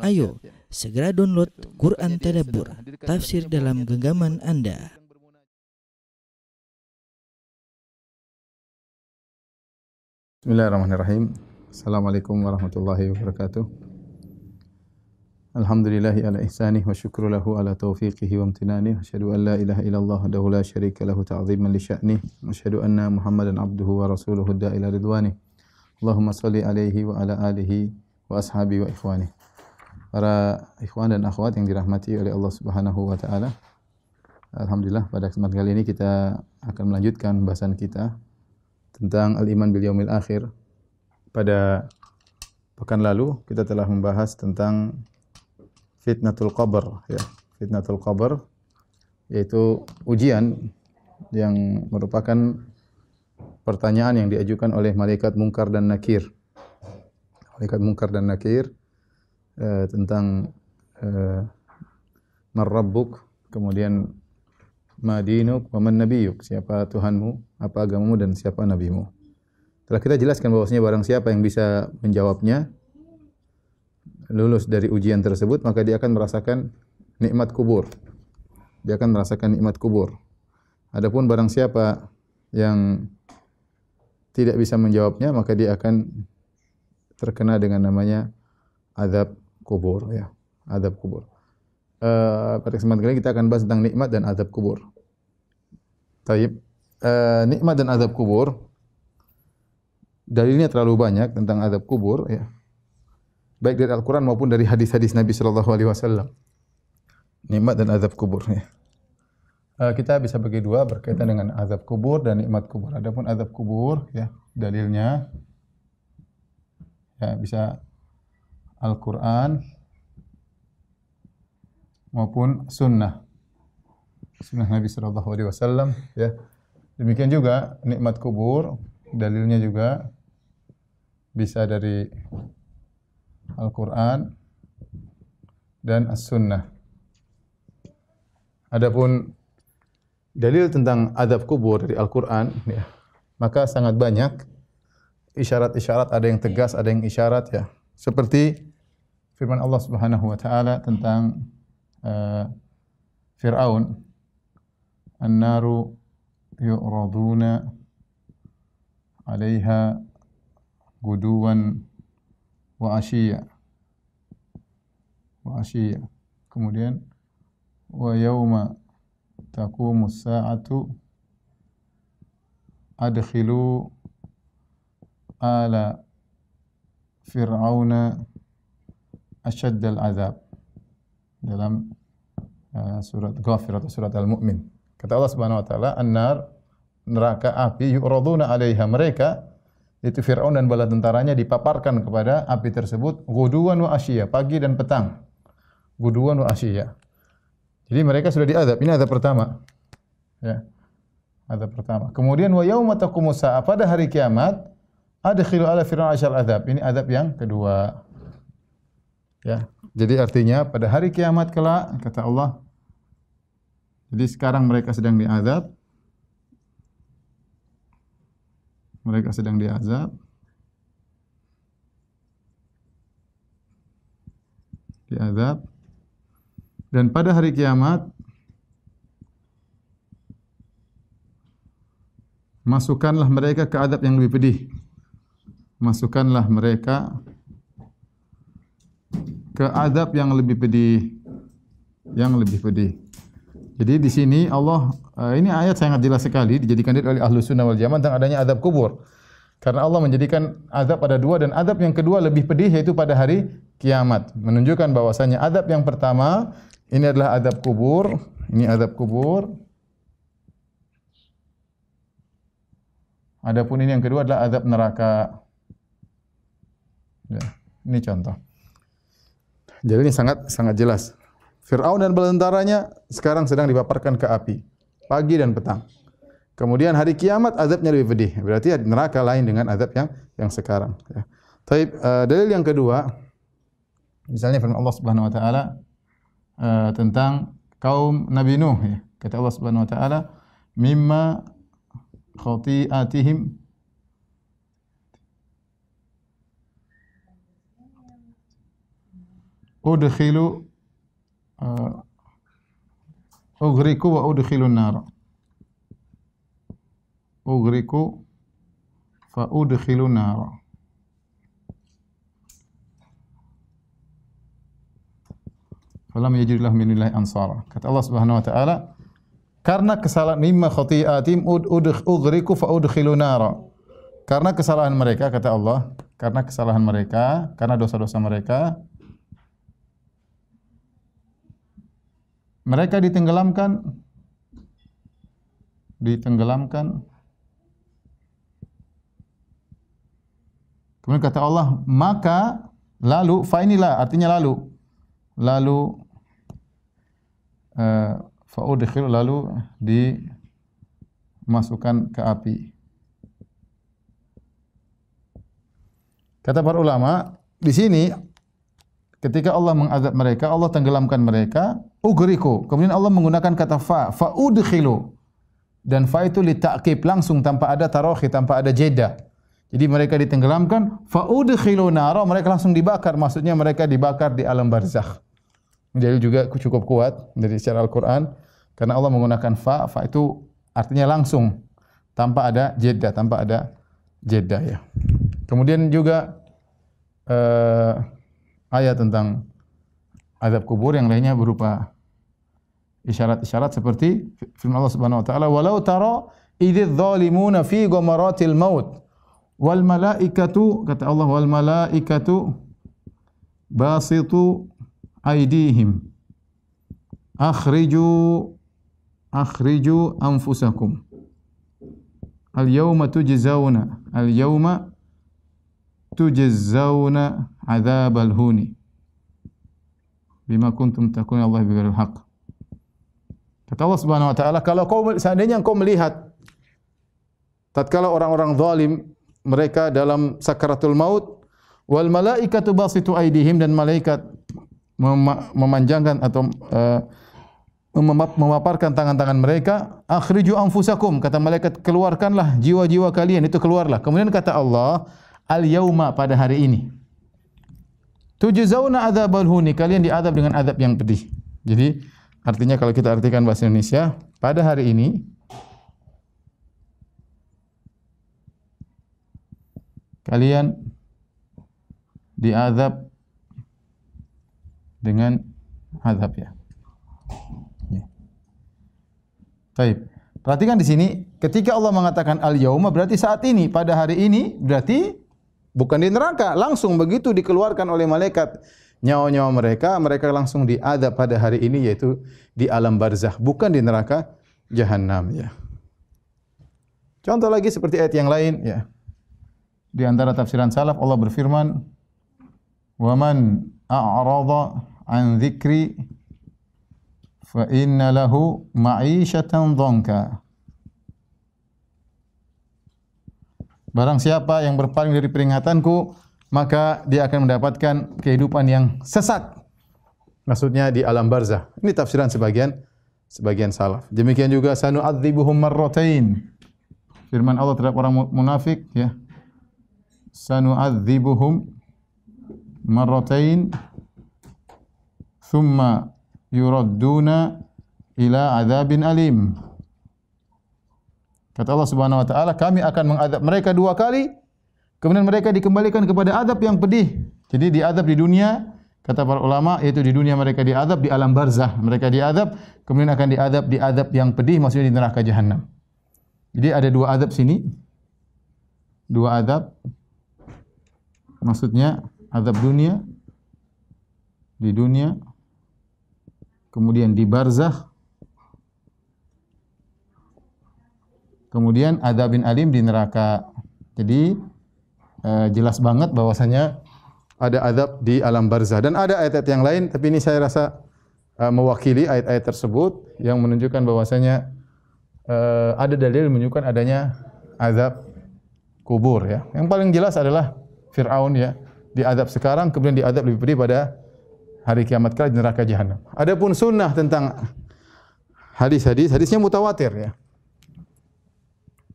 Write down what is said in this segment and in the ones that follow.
Ayo, segera download Quran Tadabbur, tafsir dalam genggaman Anda. Bismillahirrahmanirrahim. Assalamualaikum warahmatullahi wabarakatuh. Alhamdulillahi ala ihsanih wa syukru lahu ala taufiqihi wa amtinanih. Asyhadu an la ilaha illallah wahdahu la syarika lahu ta'ziman li sya'nih. Asyhadu anna Muhammadan abduhu wa rasuluhu da'ila ridwanih. Allahumma salli alaihi wa ala alihi wa ashabi wa ikhwanih. Para ikhwan dan akhwat yang dirahmati oleh Allah Subhanahu wa taala. Alhamdulillah pada kesempatan kali ini kita akan melanjutkan bahasan kita tentang al-iman bil yaumil akhir. Pada pekan lalu kita telah membahas tentang fitnatul qabr, ya. Fitnatul qabr yaitu ujian yang merupakan pertanyaan yang diajukan oleh malaikat Munkar dan Nakir. Malaikat Munkar dan Nakir tentang man rabbuk, kemudian ma dinuk wa man nabiyuk, siapa Tuhanmu, apa agamamu dan siapa nabimu. Telah kita jelaskan bahwasanya barang siapa yang bisa menjawabnya, lulus dari ujian tersebut, maka dia akan merasakan nikmat kubur. Dia akan merasakan nikmat kubur. Adapun barang siapa yang tidak bisa menjawabnya, maka dia akan terkena dengan namanya azab kubur, ya, azab kubur. Pada kesempatan kali ini kita akan bahas tentang nikmat dan azab kubur. Taib, nikmat dan azab kubur, dalilnya terlalu banyak tentang azab kubur, ya, baik dari Al-Quran maupun dari hadis-hadis Nabi Sallallahu Alaihi Wasallam. Nikmat dan azab kubur, ya. Kita bisa bagi dua berkaitan dengan azab kubur dan nikmat kubur. Adapun azab kubur, ya, dalilnya, ya, bisa Al-Quran maupun sunnah Nabi Sallallahu Alaihi Wasallam, ya. Demikian juga nikmat kubur, dalilnya juga bisa dari Al-Quran dan As-Sunnah. Adapun dalil tentang azab kubur dari Al-Quran, ya, maka sangat banyak isyarat-isyarat, ada yang tegas, ada yang isyarat, ya. Seperti firman Allah Subhanahu wa taala tentang Fir'aun, an-naru yu'raduna 'alaiha guduwan wa ashiya. Kemudian wa yauma taqumus sa'atu adkhilu ala fir'auna asyaddal azab, dalam surat Ghafir atau surat Al-Mu'min. Kata Allah Subhanahu wa taala, an-nar, neraka api, yu'raduna 'alaiha, mereka yaitu Firaun dan bala tentaranya dipaparkan kepada api tersebut ghuduwan wa ashiya, pagi dan petang. Ghuduwan wa ashiya. Jadi mereka sudah diazab. Ini azab pertama. Ya. Azab pertama. Kemudian wa yauma taqumus sa'a, pada hari kiamat, adkhilu ala fir'aun asyal azab. Ini azab yang kedua. Ya. Jadi artinya pada hari kiamat kelak, kata Allah, jadi sekarang mereka sedang diazab. Mereka sedang diazab. Diazab. Dan pada hari kiamat masukkanlah mereka ke azab yang lebih pedih. Masukkanlah mereka ke azab yang lebih pedih. Yang lebih pedih. Jadi di sini Allah, ini ayat sangat jelas sekali dijadikan oleh Ahlus Sunnah wal Jamaah tentang adanya azab kubur. Karena Allah menjadikan azab pada dua, dan azab yang kedua lebih pedih, yaitu pada hari kiamat. Menunjukkan bahwasanya azab yang pertama ini adalah azab kubur. Ini azab kubur. Adapun ini yang kedua adalah azab neraka. Ya, ini contoh. Jadi ini sangat jelas. Fir'aun dan bala tentaranya sekarang sedang dipaparkan ke api, pagi dan petang. Kemudian hari kiamat azabnya lebih pedih. Berarti neraka lain dengan azab yang sekarang. Ya. Taib, dalil yang kedua, misalnya firman Allah Subhanahu Wa Taala tentang kaum Nabi Nuh. Ya. Kata Allah Subhanahu Wa Taala, mimma khati'atihim udkhilu ughriku wa udkhilun nar. Ughriku fa udkhilun nar. Falam yajid lahum min dunillahi ansara. Kata Allah Subhanahu wa taala, karena kesalahan mimma khati'atim ughriku fa udkhilun nar. Karena kesalahan mereka, kata Allah, karena kesalahan mereka, karena dosa-dosa mereka, mereka ditenggelamkan. Kemudian kata Allah, maka lalu, fa'inilah artinya lalu fa'udkhil, lalu dimasukkan ke api. Kata para ulama, di sini ketika Allah mengazab mereka, Allah tenggelamkan mereka, ughriku. Kemudian Allah menggunakan kata fa'udkhilu. Dan fa itu li ta'qib, langsung tanpa ada tarakhi, tanpa ada jeda. Jadi mereka ditenggelamkan, fa'udkhilu nara, mereka langsung dibakar. Maksudnya mereka dibakar di alam barzakh. Jadi juga cukup kuat dari secara Al-Quran, karena Allah menggunakan fa itu artinya langsung, tanpa ada jeda ya. Kemudian juga ayat tentang azab kubur yang lainnya berupa isyarat-isyarat seperti firman Allah Subhanahu wa taala, walau tara idzal zalimuna fi ghamaratil maut wal malaikatu, kata Allah, wal malaikatu basitu aydihim akhriju anfusakum al yawma tujzauna adzabal huni bima kuntum takuna Allah bighairil haqq. Kata Allah Subhanahu wa taala, kalau seandainya engkau melihat tatkala orang-orang zalim mereka dalam sakaratul maut, wal malaikatu basitu aydihim, dan malaikat memanjangkan atau memaparkan tangan-tangan mereka, akhriju anfusakum, kata malaikat, keluarkanlah jiwa-jiwa kalian, itu keluarlah. Kemudian kata Allah, al yauma, pada hari ini, tujzauna adzabal huni, kalian diadab dengan adab yang pedih. Jadi artinya kalau kita artikan bahasa Indonesia, pada hari ini kalian diadab dengan azab ya. Baik. Perhatikan di sini, ketika Allah mengatakan al-yauma, berarti saat ini, pada hari ini, berarti bukan di neraka, langsung begitu dikeluarkan oleh malaikat nyawa-nyawa mereka, mereka langsung diadab pada hari ini, yaitu di alam barzakh, bukan di neraka jahanam ya. Contoh lagi seperti ayat yang lain ya. Di antara tafsiran salaf Allah berfirman, "Wa man a'rada an dzikri fa inna lahu ma'isyatan dhanka." Barang siapa yang berpaling dari peringatanku, maka dia akan mendapatkan kehidupan yang sesat. Maksudnya di alam barzakh. Ini tafsiran sebagian salaf. Demikian juga sanu'adzibuhum marratain. Firman Allah terhadap orang munafik ya. Sanu'adzibuhum marratain thumma yuradduna ila adzabin alim. Kata Allah Subhanahu wa taala, kami akan mengadab mereka 2 kali, kemudian mereka dikembalikan kepada adab yang pedih. Jadi diadab di dunia, kata para ulama, yaitu di dunia mereka diadab, di alam barzakh mereka diadab, kemudian akan diadab di adab yang pedih, maksudnya di neraka jahanam. Jadi ada 2 adab sini. 2 adab. Maksudnya adab dunia, di dunia, kemudian di barzakh, kemudian adabin alim di neraka. Jadi jelas banget bahwasanya ada adab di alam barzakh, dan ada ayat-ayat yang lain, tapi ini saya rasa mewakili ayat-ayat tersebut yang menunjukkan bahwasanya ada dalil menunjukkan adanya azab kubur ya. Yang paling jelas adalah Fir'aun ya, diadab sekarang, kemudian diadab lebih pedih pada hari kiamat kelak di neraka jahanam. Adapun sunnah tentang hadisnya mutawatir ya.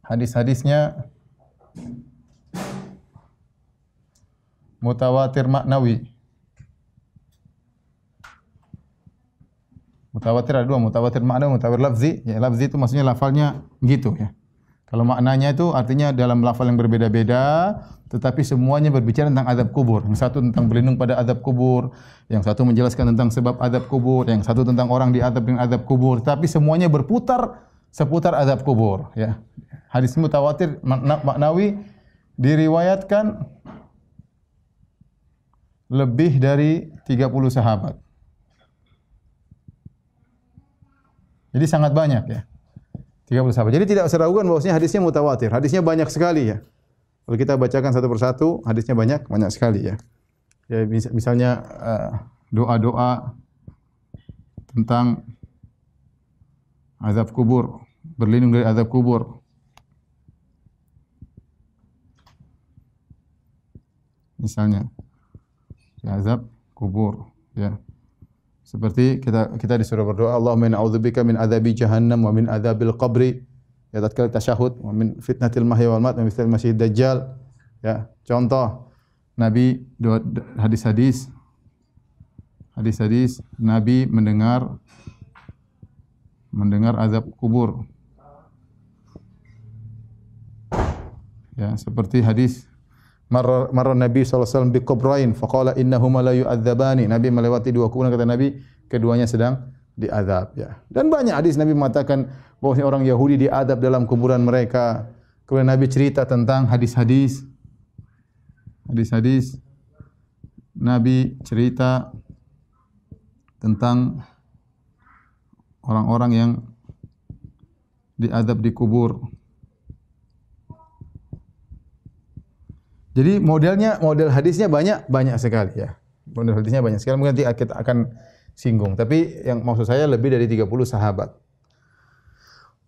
Hadis-hadisnya mutawatir maknawi. Mutawatir ada dua, mutawatir makna, mutawatir lafzi. Ya, lafzi itu maksudnya lafalnya gitu ya. Kalau maknanya itu artinya dalam lafal yang berbeda-beda, tetapi semuanya berbicara tentang azab kubur. Yang satu tentang berlindung pada azab kubur, yang satu menjelaskan tentang sebab azab kubur, yang satu tentang orang diazab dengan azab kubur. Tapi semuanya berputar seputar azab kubur. Ya. Hadis mutawatir maknawi diriwayatkan lebih dari 30 sahabat. Jadi sangat banyak ya. 30 sahabat. Jadi tidak usah ragukan bahwasanya hadisnya mutawatir. Hadisnya banyak sekali ya. Kalau kita bacakan satu persatu, hadisnya banyak sekali ya. Ya misalnya doa-doa tentang azab kubur, berlindung dari azab kubur. Misalnya azab kubur ya. Seperti kita disuruh berdoa, Allahumma inna a'udzubika min adzabi jahannam wa min adzabil qabri. Ya tatkala tasyahud, wa min fitnatil mahya wal mat wa min fitnatil masiihid dajjal. Ya, contoh Nabi hadis-hadis Nabi mendengar azab kubur. Ya, seperti hadis Marra Nabi SAW bi qubrain faqala innahuma la yu'adzabani. Nabi melewati dua kuburan, kata Nabi keduanya sedang diazab ya. Dan banyak hadis Nabi mengatakan bahawa orang Yahudi diazab dalam kuburan mereka. Kemudian Nabi cerita tentang hadis-hadis Nabi cerita tentang orang-orang yang diazab di kubur. Jadi model hadisnya banyak sekali ya. Model hadisnya banyak sekali. Mungkin nanti kita akan singgung. Tapi yang maksud saya lebih dari 30 sahabat.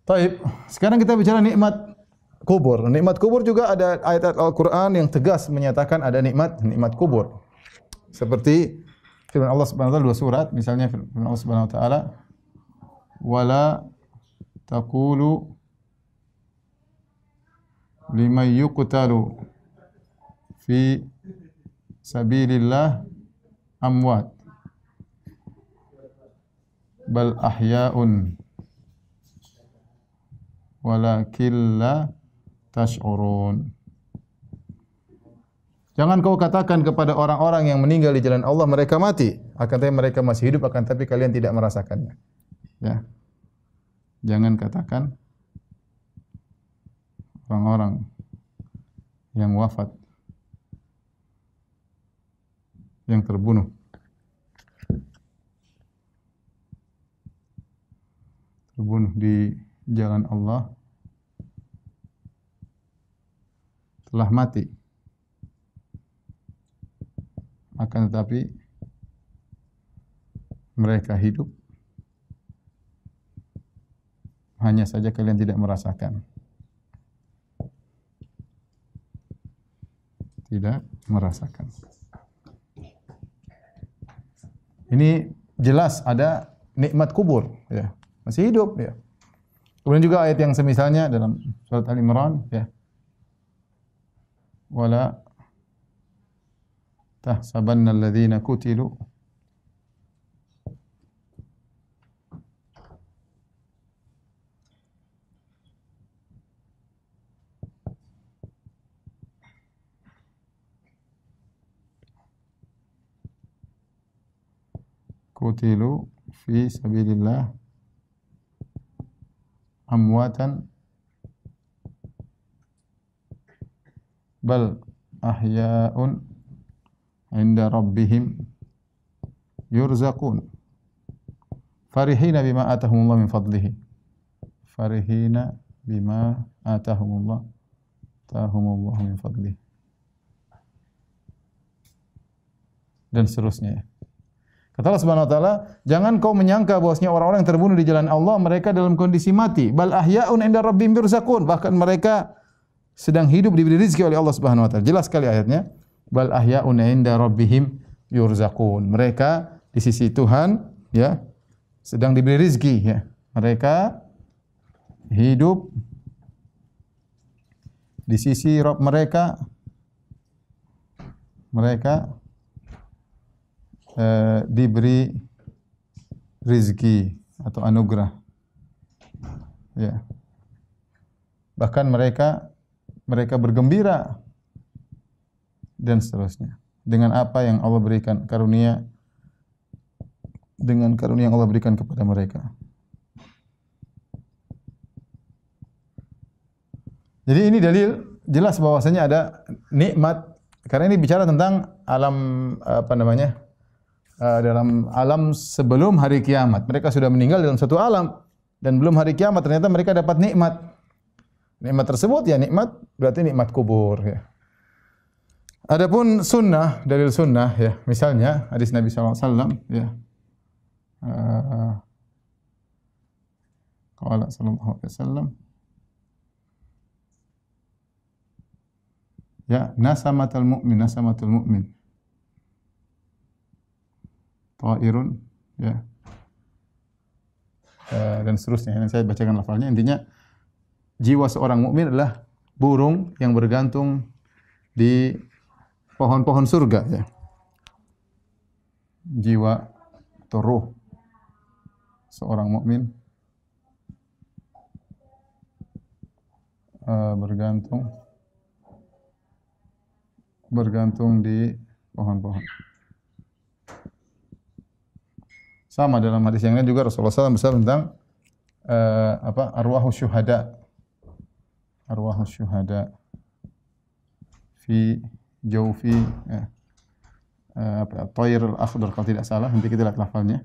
Baik, sekarang kita bicara nikmat kubur. Nikmat kubur juga ada ayat Al-Quran yang tegas menyatakan ada nikmat kubur. Seperti firman Allah Subhanahu wa taala dua surat, misalnya firman Allah Subhanahu wa taala wala taqulu liman yuqtalu fi sabilillah amwat bal ahya'un walakin la tash'urun. Jangan kau katakan kepada orang-orang yang meninggal di jalan Allah mereka mati, akan tetapi mereka masih hidup, akan tetapi kalian tidak merasakannya. Ya. Jangan katakan orang-orang yang wafat, yang terbunuh di jalan Allah telah mati, akan tetapi mereka hidup, hanya saja kalian tidak merasakan. Tidak merasakan. Ini jelas ada nikmat kubur ya. Masih hidup ya. Kemudian juga ayat yang semisalnya dalam surat Al-Imran ya. Wala tahsabanna alladhina qutilu fi sabilillah amwatan bal ahya'un 'inda rabbihim yurzaqun farihina bima atahumullah min fadlihi min fadlihi dan seterusnya. Kata Allah Subhanahu wa taala, jangan kau menyangka bahwasanya orang-orang yang terbunuh di jalan Allah mereka dalam kondisi mati. Bal ahya'un 'inda rabbihim yurzaqun. Bahkan mereka sedang hidup, diberi rezeki oleh Allah Subhanahu wa taala. Jelas sekali ayatnya. Bal ahya'un 'inda rabbihim yurzaqun. Mereka di sisi Tuhan ya sedang diberi rezeki ya. Mereka hidup di sisi Rabb mereka. Mereka diberi rezeki atau anugerah. Ya. Bahkan mereka bergembira dan seterusnya dengan apa yang Allah berikan, karunia yang Allah berikan kepada mereka. Jadi ini dalil jelas bahwasanya ada nikmat, karena ini bicara tentang alam dalam alam sebelum hari kiamat. Mereka sudah meninggal dalam satu alam dan belum hari kiamat ternyata mereka dapat nikmat. Nikmat tersebut ya nikmat berarti nikmat kubur ya. Adapun sunnah, dalil sunnah ya, misalnya hadis Nabi sallallahu alaihi wasallam ya. Qala sallallahu alaihi wasallam ya, nasamatul mu'min ta'irun ya, dan seterusnya. Yang saya bacakan lafalnya, intinya jiwa seorang mukmin adalah burung yang bergantung di pohon-pohon surga ya. Jiwa atau ruh seorang mukmin bergantung di pohon-pohon. Sama dalam hadis yang lain juga Rasulullah SAW bersabda tentang arwahus syuhada fi jawfi at-tayr al-akhdar, kalau tidak salah, nanti kita lihat lafalnya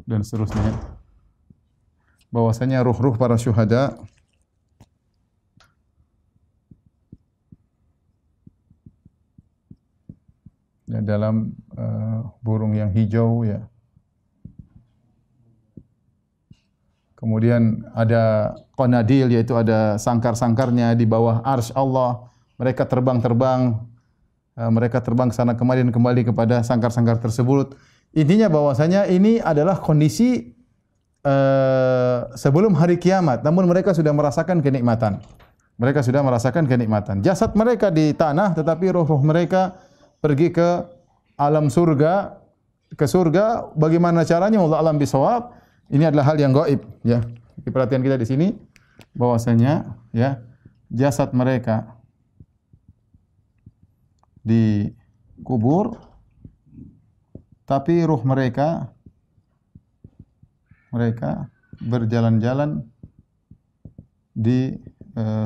dan seterusnya. Bahwasanya ruh-ruh para syuhada ya, dalam burung yang hijau ya. Kemudian ada qanadil, yaitu ada sangkar-sangkarnya di bawah arsy Allah. Mereka terbang ke sana kemari dan kembali kepada sangkar-sangkar tersebut. Intinya bahwasanya ini adalah kondisi sebelum hari kiamat, namun mereka sudah merasakan kenikmatan. Jasad mereka di tanah, tetapi roh-roh mereka pergi ke alam surga, ke surga. Bagaimana caranya? Wallahu a'lam bishawab. Ini adalah hal yang gaib ya. Perhatian kita di sini bahwasanya ya, jasad mereka dikubur tapi ruh mereka berjalan-jalan di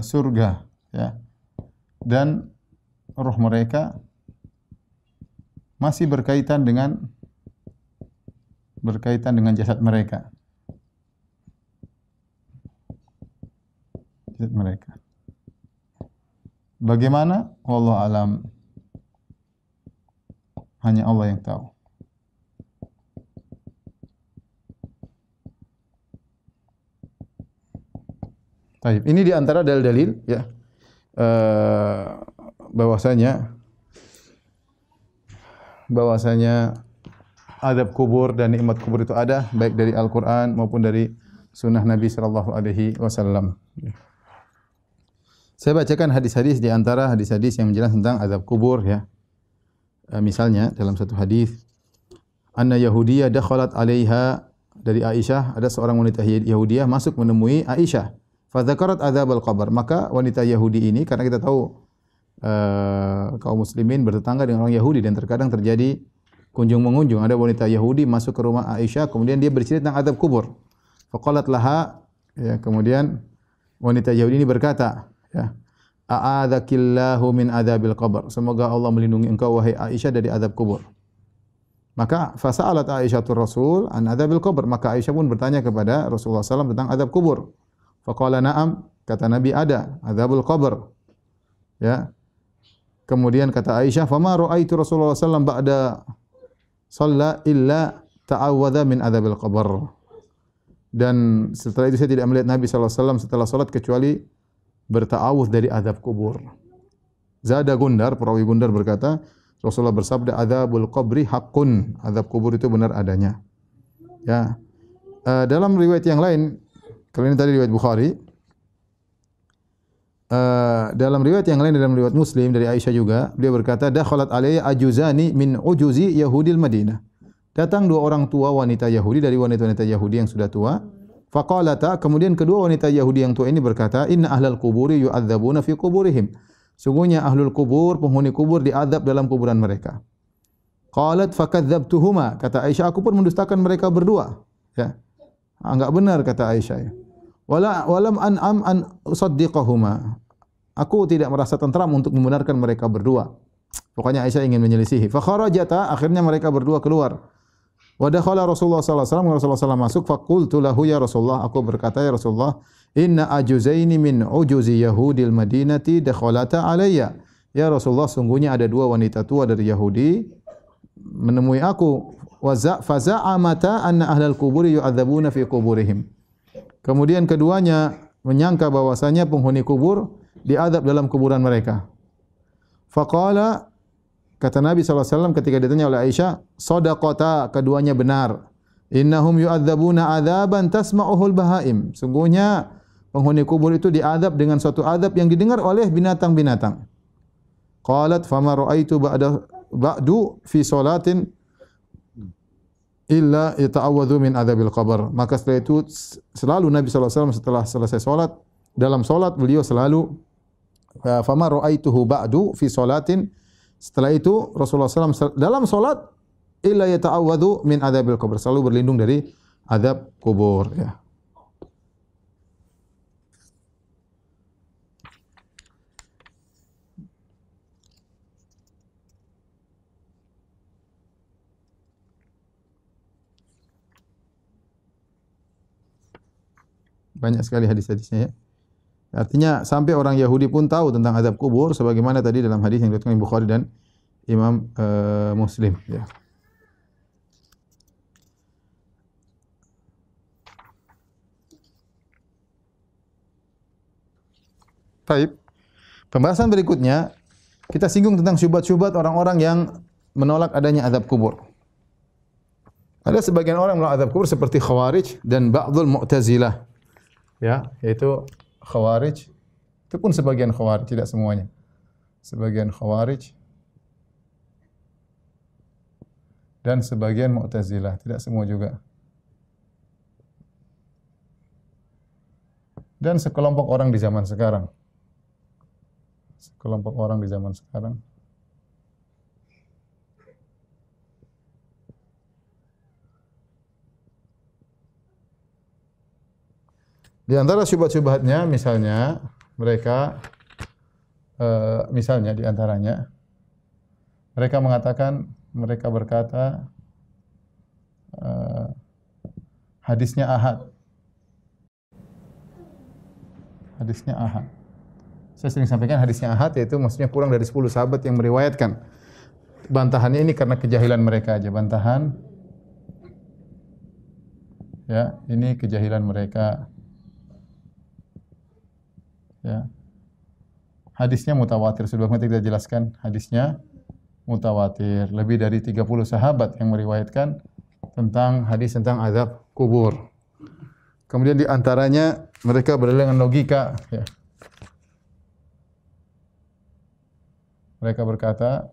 surga ya. Dan ruh mereka masih berkaitan dengan jasad mereka. Bagaimana? Wallahu alam. Hanya Allah yang tahu. Baik, ini di antara dalil-dalil ya, bahwasanya azab kubur dan nikmat kubur itu ada, baik dari Al-Quran maupun dari sunnah Nabi sallallahu alaihi wasallam. Saya bacakan hadis-hadis di antara hadis-hadis yang menjelaskan tentang azab kubur ya. Misalnya dalam satu hadis, anna Yahudiyah dakhalat 'alaiha, dari Aisyah, ada seorang wanita Yahudiyah masuk menemui Aisyah. Fa dzakarat adzabal qabr. Maka wanita Yahudi ini, karena kita tahu kaum muslimin bertetangga dengan orang Yahudi dan terkadang terjadi kunjung mengunjung. Ada wanita Yahudi masuk ke rumah Aisyah, kemudian dia bercerita tentang azab kubur. Faqalat laha, ya, kemudian wanita Yahudi ini berkata, ya, a'adzakillahu min adzabil qabr. Semoga Allah melindungi engkau wahai Aisyah dari azab kubur. Maka fasa'alat Aisyahur Rasul an adzabil qabr. Maka Aisyah pun bertanya kepada Rasulullah SAW tentang azab kubur. Faqala na'am, kata Nabi ada azabul qabr. Ya. Kemudian kata Aisyah, "Fama ra'aitu Rasulullah SAW ba'da shalla illa ta'awwadha min adzabil qabr." Dan setelah itu saya tidak melihat Nabi SAW setelah salat kecuali berta'awudz dari azab kubur. Zada Gundar, perawi Gundar berkata, Rasulullah bersabda, "Adzabul qabri haqqun." Azab kubur itu benar adanya. Ya. Dalam riwayat yang lain, kalau ini tadi riwayat Bukhari, dalam riwayat yang lain, dalam riwayat Muslim dari Aisyah juga, beliau berkata, "Dakhalat alayya ajuzani min ujuzi Yahudil Madinah." datang dua orang tua wanita Yahudi dari wanita-wanita Yahudi yang sudah tua. Faqalata, kemudian kedua wanita Yahudi yang tua ini berkata, "Inna ahlal quburi yu'adzabuna fi quburihim." Sungguhnya ahlul kubur, penghuni kubur diadab dalam kuburan mereka. Qalat fakadzabtuhuma, kata Aisyah, aku pun mendustakan mereka berdua. Ya. Enggak benar kata Aisyah. Walam an'am an usaddiqahuma. Aku tidak merasa tentram untuk membenarkan mereka berdua. Pokoknya Aisyah ingin menyelisihi. Fa kharajata, akhirnya mereka berdua keluar. Wa dakhala Rasulullah sallallahu alaihi wasallam, Rasulullah sallallahu masuk, faqultu lahu ya Rasulullah, aku berkata ya Rasulullah, inna ajuzaini min ujuzi Yahudil Madinati dakhalata alayya. Ya Rasulullah, sungguhnya ada dua wanita tua dari Yahudi menemui aku. Wa faza'amata anna ahlal quburi yu'adzabuna fi quburihim. Kemudian keduanya menyangka bahwasanya penghuni kubur diadab dalam kuburan mereka. Faqala, kata Nabi SAW ketika ditanya oleh Aisyah, sadaqata, keduanya benar. Innahum yu'adzabuna adzaban tasma'uhul bahaim. Sungguhnya penghuni kubur itu diadab dengan suatu adab yang didengar oleh binatang-binatang. Qalat fama ra'aitu ba'du fi salatin illa yata'awwadhu min adzabil qabr. Maka setelah itu selalu Nabi SAW setelah selesai salat, dalam salat beliau selalu fama ra'aituhu ba'du fi salatin, setelah itu Rasulullah SAW dalam salat illa yata'awwadhu min adzabil qabr, selalu berlindung dari azab kubur, ya. Banyak sekali hadis-hadisnya, ya. Artinya sampai orang Yahudi pun tahu tentang azab kubur sebagaimana tadi dalam hadis yang diriwayatkan Imam Bukhari dan Imam Muslim, ya. Baik. Pembahasan berikutnya kita singgung tentang syubhat-syubhat orang-orang yang menolak adanya azab kubur. Ada sebagian orang menolak azab kubur seperti Khawarij dan ba'dul Mu'tazilah. Ya, yaitu Khawarij, itu pun sebagian Khawarij, tidak semuanya. Sebagian Khawarij dan sebagian Mu'tazilah, tidak semua juga. Dan sekelompok orang di zaman sekarang. Sekelompok orang di zaman sekarang. Di antara syubhat-syubhatnya, misalnya mereka, misalnya di antaranya, mereka mengatakan, mereka berkata, hadisnya ahad. Hadisnya ahad. Saya sering sampaikan hadisnya ahad, yaitu maksudnya kurang dari 10 sahabat yang meriwayatkan. Bantahannya ini karena kejahilan mereka aja, bantahan. Ya, ini kejahilan mereka. Ya. Hadisnya mutawatir, sudah kita jelaskan, hadisnya mutawatir. Lebih dari 30 sahabat yang meriwayatkan tentang hadis tentang azab kubur. Kemudian di antaranya mereka berdalil dengan logika, ya. Mereka berkata,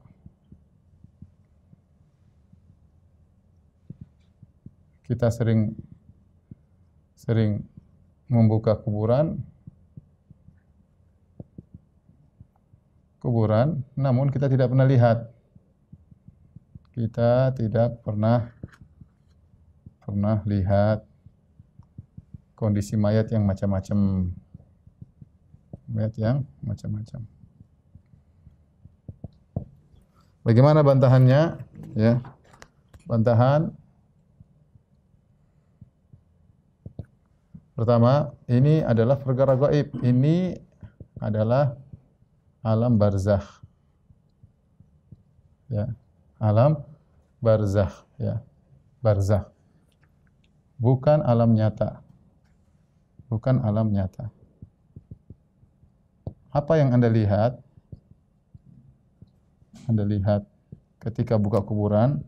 kita sering membuka kuburan, namun kita tidak pernah lihat. Kita tidak pernah lihat kondisi mayat yang macam-macam. Mayat yang macam-macam. Bagaimana bantahannya? Ya. Bantahan pertama, ini adalah perkara gaib. Ini adalah alam barzakh. Ya, alam barzakh, ya. Barzakh. Bukan alam nyata. Bukan alam nyata. Apa yang Anda lihat? Anda lihat ketika buka kuburan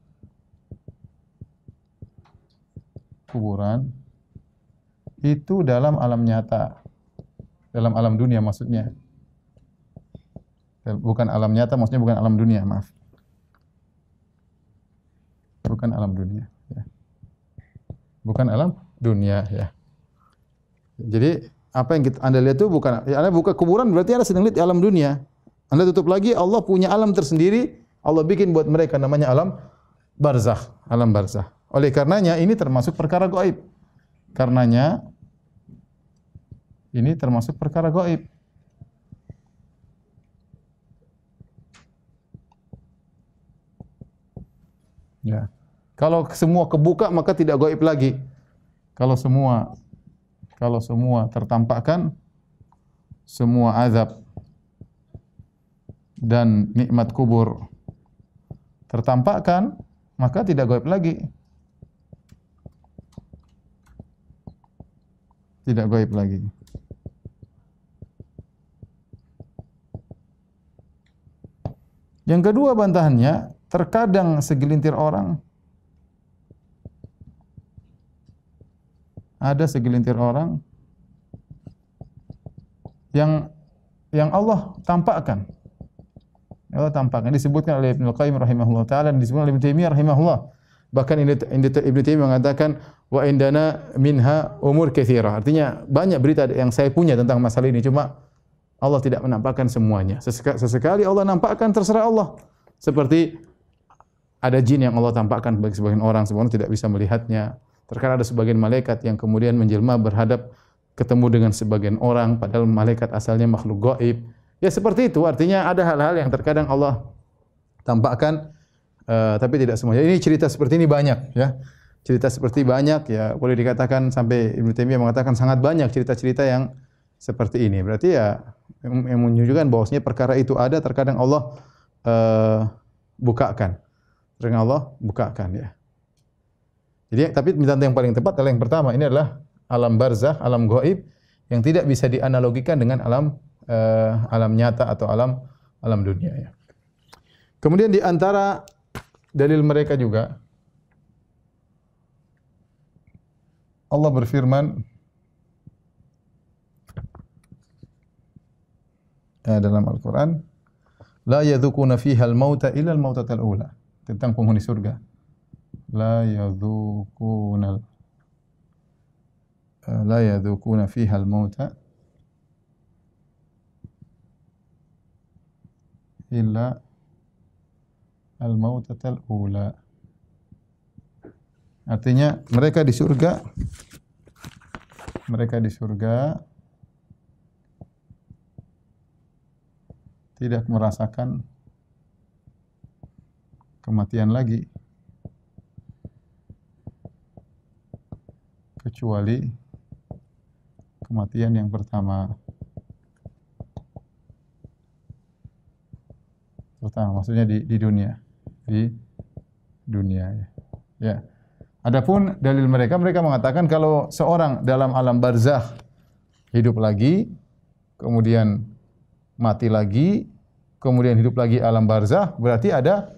itu dalam alam nyata. Dalam alam dunia maksudnya. Bukan alam nyata, maksudnya bukan alam dunia, maaf. bukan alam dunia. Ya. Bukan alam dunia. Ya. Jadi apa yang Anda lihat itu bukan, ya, Anda buka kuburan berarti Anda sedang lihat alam dunia. Anda tutup lagi, Allah punya alam tersendiri. Allah bikin buat mereka namanya alam barzakh, alam barzakh. Oleh karenanya ini termasuk perkara gaib. Karenanya ini termasuk perkara gaib. Ya. Kalau semua kebuka maka tidak gaib lagi. Kalau semua tertampakkan, semua azab dan nikmat kubur tertampakkan, maka tidak gaib lagi. Tidak gaib lagi. Yang kedua bantahannya, terkadang segelintir orang, ada segelintir orang yang Allah tampakkan. Allah tampakkan. Disebutkan oleh Ibnu Qayyim rahimahullah taala dan disebutkan oleh Ibnu Taimiyah rahimahullah. Bahkan Ibnu Taimiyah mengatakan wa indana minha umur katsira. Artinya banyak berita yang saya punya tentang masalah ini, cuma Allah tidak menampakkan semuanya. Sesekali Allah nampakkan, terserah Allah. Seperti ada jin yang Allah tampakkan bagi sebagian orang, sebagian tidak bisa melihatnya. Terkadang ada sebagian malaikat yang kemudian menjelma berhadap ketemu dengan sebagian orang, padahal malaikat asalnya makhluk gaib. Ya seperti itu, artinya ada hal-hal yang terkadang Allah tampakkan, tapi tidak semuanya. Ini cerita seperti ini banyak, ya. Cerita seperti banyak, ya boleh dikatakan sampai Ibnu Taimiyah mengatakan sangat banyak cerita-cerita yang seperti ini. Berarti ya yang menunjukkan bahwasanya perkara itu ada, terkadang Allah bukakan. Terkadang Allah bukakan, ya. Jadi tapi metode yang paling tepat adalah yang pertama, ini adalah alam barzakh, alam gaib yang tidak bisa dianalogikan dengan alam nyata atau alam dunia, ya. Kemudian di antara dalil mereka juga Allah berfirman dalam Al-Qur'an, la yadzuquna fiha al-mauta illa al-mautatal ula, tentang penghuni surga. La yadzuquna fiha al-mauta illa al-mautatal ula. Artinya mereka di surga tidak merasakan kematian lagi kecuali kematian yang pertama. Maksudnya di dunia, ya. Ya. Adapun dalil mereka mengatakan kalau seorang dalam alam barzakh hidup lagi, kemudian mati lagi, kemudian hidup lagi alam barzakh, berarti ada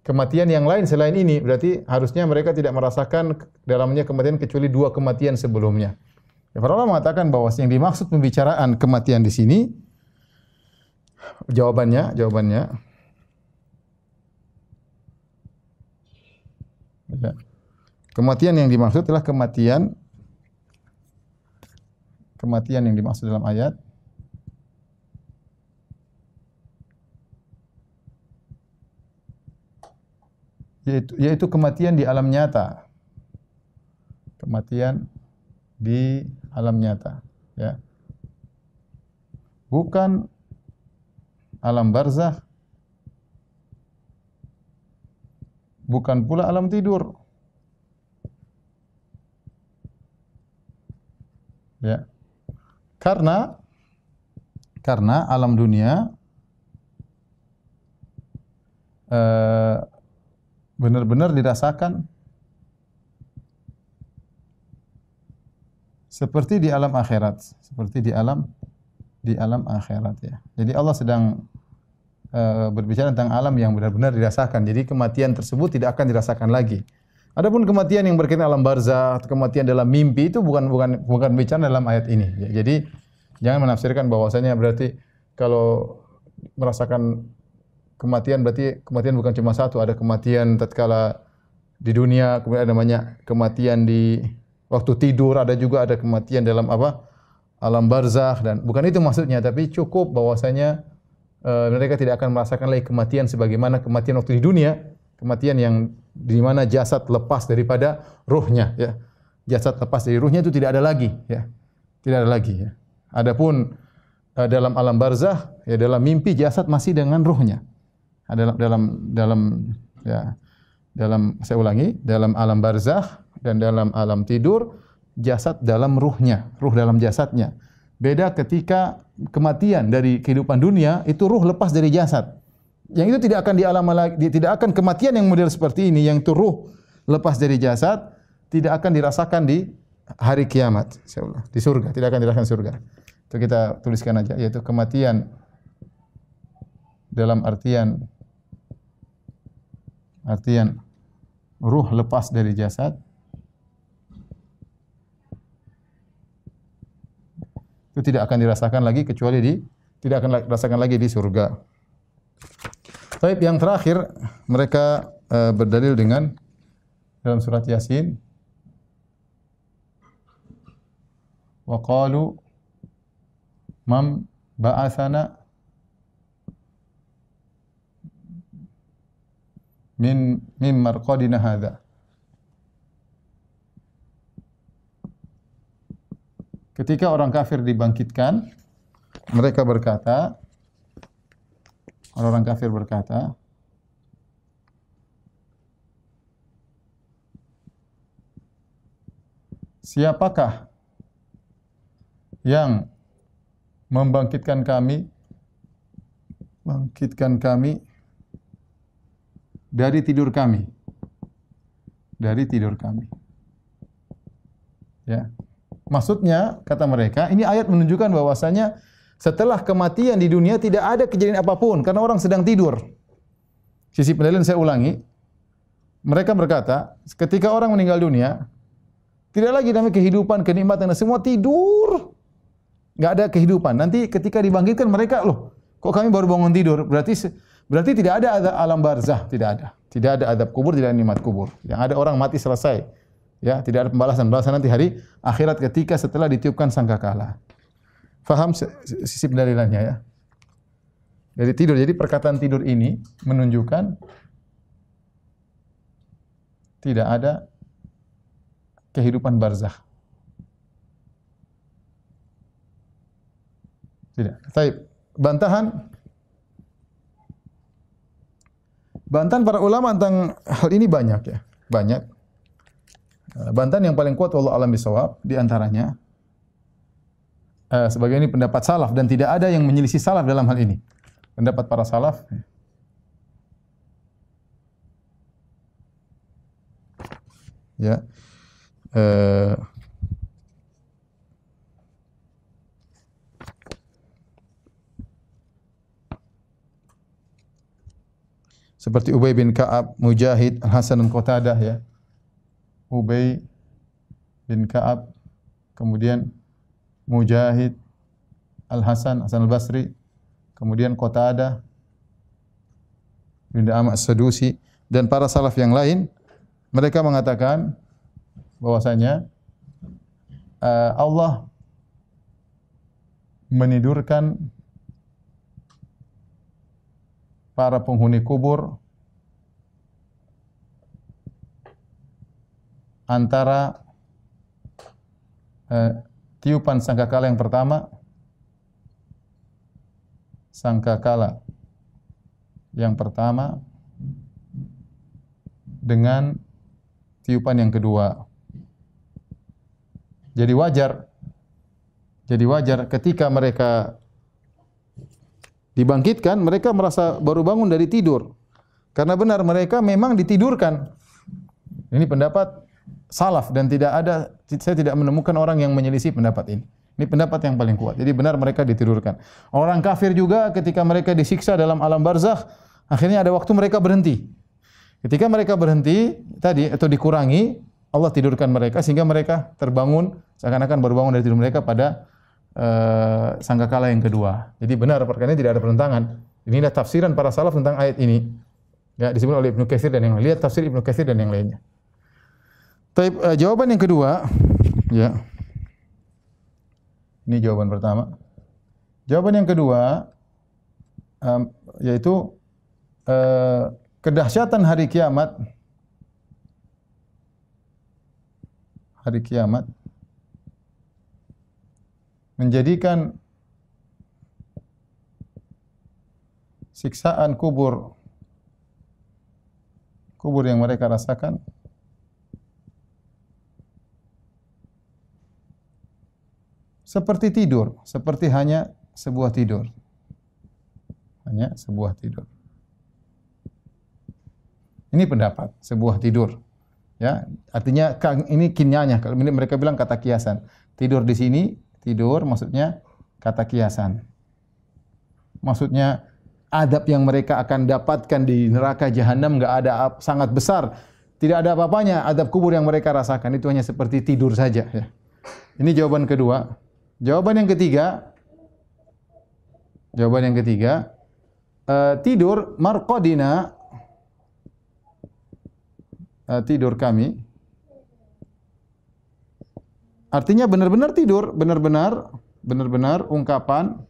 kematian yang lain selain ini. Berarti harusnya mereka tidak merasakan dalamnya kematian kecuali dua kematian sebelumnya. Ya, para ulama mengatakan bahwa yang dimaksud pembicaraan kematian di sini, jawabannya ya. Kematian yang dimaksud adalah kematian yang dimaksud dalam ayat yaitu kematian di alam nyata. Kematian di alam nyata, ya. Bukan alam barzakh, bukan pula alam tidur. Ya. Karena alam dunia benar-benar dirasakan seperti di alam akhirat, ya. Jadi Allah sedang berbicara tentang alam yang benar-benar dirasakan. Jadi kematian tersebut tidak akan dirasakan lagi. Adapun kematian yang berkaitan alam barzakh, kematian dalam mimpi itu bukan bicara dalam ayat ini. Ya, jadi jangan menafsirkan bahwasanya berarti kalau merasakan kematian berarti kematian bukan cuma satu, ada kematian tatkala di dunia, kemudian ada banyak kematian di waktu tidur, ada juga ada kematian dalam apa? Alam barzakh, dan bukan itu maksudnya, tapi cukup bahwasanya mereka tidak akan merasakan lagi kematian sebagaimana kematian waktu di dunia, kematian yang di mana jasad lepas daripada ruhnya, ya. Jasad lepas dari ruhnya itu tidak ada lagi, ya. Tidak ada lagi, ya. Adapun dalam alam barzakh, ya, dalam mimpi jasad masih dengan ruhnya. Saya ulangi, dalam alam barzakh dan dalam alam tidur jasad dalam ruhnya, ruh dalam jasadnya. Beda ketika kematian dari kehidupan dunia, itu ruh lepas dari jasad. Yang itu tidak akan dialami lagi, tidak akan kematian yang model seperti ini, yang itu ruh lepas dari jasad, tidak akan dirasakan di hari kiamat, insyaallah. Di surga, tidak akan dirasakan surga. Itu kita tuliskan aja, yaitu kematian dalam artian ruh lepas dari jasad. Itu tidak akan dirasakan lagi kecuali tidak akan dirasakan lagi di surga. Baik, yang terakhir mereka berdalil dengan dalam surat Yasin, wa qalu man ba'atsana min marqadina hadza. Ketika orang kafir dibangkitkan, mereka berkata, orang kafir berkata, siapakah yang membangkitkan kami dari tidur kami? Dari tidur kami. Ya. Maksudnya, kata mereka, ini ayat menunjukkan bahwasanya setelah kematian di dunia tidak ada kejadian apapun karena orang sedang tidur. Sisi pendalilan saya ulangi. Mereka berkata, ketika orang meninggal dunia, tidak lagi namanya kehidupan, kenikmatan, semua tidur. Enggak ada kehidupan. Nanti ketika dibangkitkan mereka, loh, kok kami baru bangun tidur? Berarti tidak ada alam barzah, tidak ada. Tidak ada adab kubur, tidak ada nikmat kubur. Yang ada orang mati selesai. Ya, tidak ada pembalasan nanti hari akhirat ketika setelah ditiupkan sangkakala. Faham sisi pendalilannya, ya? Dari tidur. Jadi perkataan tidur ini menunjukkan tidak ada kehidupan barzakh. Tidak. Baik. Bantahan para ulama tentang hal ini banyak, ya. Banyak. Bantahan yang paling kuat wallahu a'lam bishawab di antaranya sebagai ini pendapat salaf dan tidak ada yang menyelisih salaf dalam hal ini. Pendapat para salaf, ya. Seperti Ubay bin Ka'ab, Mujahid, Al-Hasan dan Qatadah, ya. Ubay bin Ka'ab, kemudian Mujahid, Al-Hasan, Hasan Al-Basri, kemudian Qatadah bin Da'amah As-Sadusi, dan para salaf yang lain, mereka mengatakan bahwasanya Allah menidurkan para penghuni kubur antara tiupan sangkakala yang pertama, dengan tiupan yang kedua. Jadi wajar ketika mereka dibangkitkan, mereka merasa baru bangun dari tidur. Karena benar mereka memang ditidurkan. Ini pendapat salaf dan saya tidak menemukan orang yang menyelisih pendapat ini. Ini pendapat yang paling kuat. Jadi benar mereka ditidurkan. Orang kafir juga ketika mereka disiksa dalam alam barzakh, akhirnya ada waktu mereka berhenti. Ketika mereka berhenti tadi atau dikurangi, Allah tidurkan mereka sehingga mereka terbangun seakan-akan baru bangun dari tidur mereka pada sangkakala yang kedua. Jadi benar perkara ini tidak ada pertentangan. Inilah tafsiran para salaf tentang ayat ini. Ya, disebut oleh Ibnu Katsir dan yang lain. Lihat tafsir Ibnu Katsir dan yang lainnya. Taib, jawaban yang kedua, ya. Ini jawaban pertama. Jawaban yang kedua yaitu kedahsyatan hari kiamat. Hari kiamat menjadikan siksaan kubur yang mereka rasakan seperti tidur, seperti hanya sebuah tidur. Hanya sebuah tidur. Ini pendapat, sebuah tidur. Ya, artinya ini kinyanya. Kalau mereka bilang kata kiasan. Tidur di sini, tidur maksudnya kata kiasan. Maksudnya adab yang mereka akan dapatkan di neraka jahanam enggak ada sangat besar. Tidak ada apa-apanya adab kubur yang mereka rasakan, itu hanya seperti tidur saja, ya. Ini jawaban kedua. Jawaban yang ketiga, tidur marqadina, tidur kami, artinya benar-benar tidur, benar-benar ungkapan